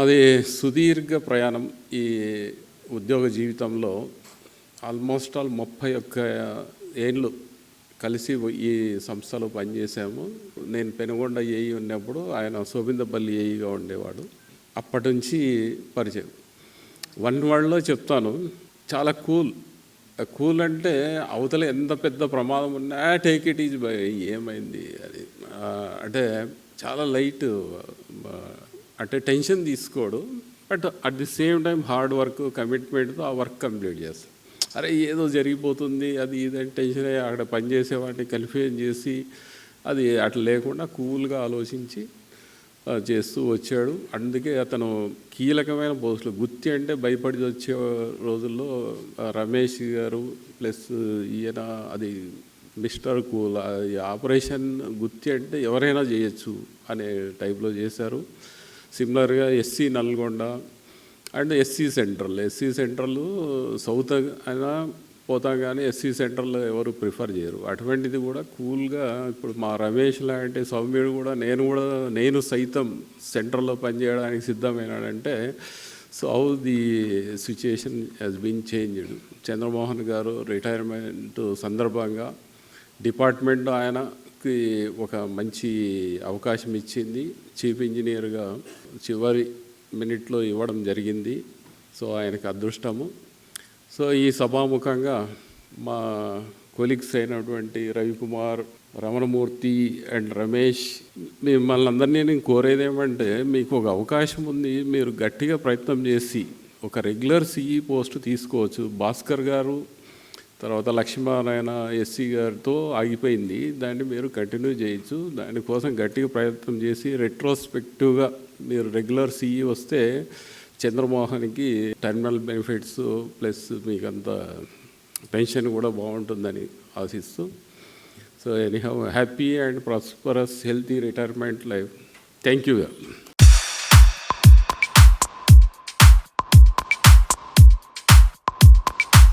మాది సుదీర్ఘ ప్రయాణం ఈ ఉద్యోగ జీవితంలో. ఆల్మోస్ట్ 31 ఏళ్ళు కలిసి ఈ సంస్థలో పనిచేసాము. నేను పెనుగొండ ఏఈ ఉన్నప్పుడు ఆయన శోభిందపల్లి ఏఈగా ఉండేవాడు. అప్పటి నుంచి పరిచయం. వన్ వర్డ్లో చెప్తాను, చాలా కూల్ అంటే అవతల ఎంత పెద్ద ప్రమాదం ఉన్నా టేక్ ఇట్ ఈజ్ బై, ఏమైంది అది అంటే చాలా లైట్, అంటే టెన్షన్ తీసుకోడు. But at the same time hard work, కమిట్మెంట్తో ఆ వర్క్ కంప్లీట్ చేస్తాడు. అరే ఏదో జరిగిపోతుంది అది ఇదని టెన్షన్ అయ్యి అక్కడ పనిచేసేవాడిని కన్ఫ్యూజన్ చేసి అది అట్లా లేకుండా కూల్గా ఆలోచించి చేస్తూ వచ్చాడు. అందుకే అతను కీలకమైన పోస్టులు, గుత్తి అంటే భయపడి వచ్చే రోజుల్లో రమేష్ గారు ప్లస్ ఈయన అది మిస్టర్ కూల్, ఆపరేషన్ గుత్తి అంటే ఎవరైనా చేయొచ్చు అనే టైప్లో చేశారు. సిమిలర్గా SC Nalgonda and SC central south అయినా పోతాం కానీ ఎస్సీ సెంట్రల్లో ఎవరు ప్రిఫర్ చేయరు. అటువంటిది కూడా కూల్గా ఇప్పుడు మా రమేష్ లాంటి సౌమ్యుడు కూడా నేను సైతం సెంట్రల్లో పనిచేయడానికి సిద్ధమైనాడంటే so how the situation has been changed. Chandramohan garu retirement సందర్భంగా డిపార్ట్మెంట్ ఆయనకి ఒక మంచి అవకాశం ఇచ్చింది. చీఫ్ ఇంజనీర్గా చివరి మినిట్లో ఇవ్వడం జరిగింది. సో ఆయనకు అదృష్టము. సో ఈ సభాముఖంగా మా కొలీగ్స్ అయినటువంటి రవికుమార్, రమణమూర్తి అండ్ రమేష్, మిమ్మల్ని అందరినీ నేను కోరేది ఏమంటే, మీకు ఒక అవకాశం ఉంది, మీరు గట్టిగా ప్రయత్నం చేసి ఒక రెగ్యులర్ సిఈ పోస్ట్ తీసుకోవచ్చు. భాస్కర్ గారు తర్వాత లక్ష్మీనారాయణ ఎస్సీ గారితో ఆగిపోయింది, దాన్ని మీరు కంటిన్యూ చేయొచ్చు. దానికోసం గట్టిగా ప్రయత్నం చేసి రెట్రోస్పెక్టివ్గా మీరు రెగ్యులర్ సిఈ వస్తే చంద్రమోహన్కి టర్మినల్ బెనిఫిట్స్ ప్లస్ మీకంత పెన్షన్ కూడా బాగుంటుందని ఆశిస్తూ, so anyhow happy and prosperous healthy retirement life. Thank you.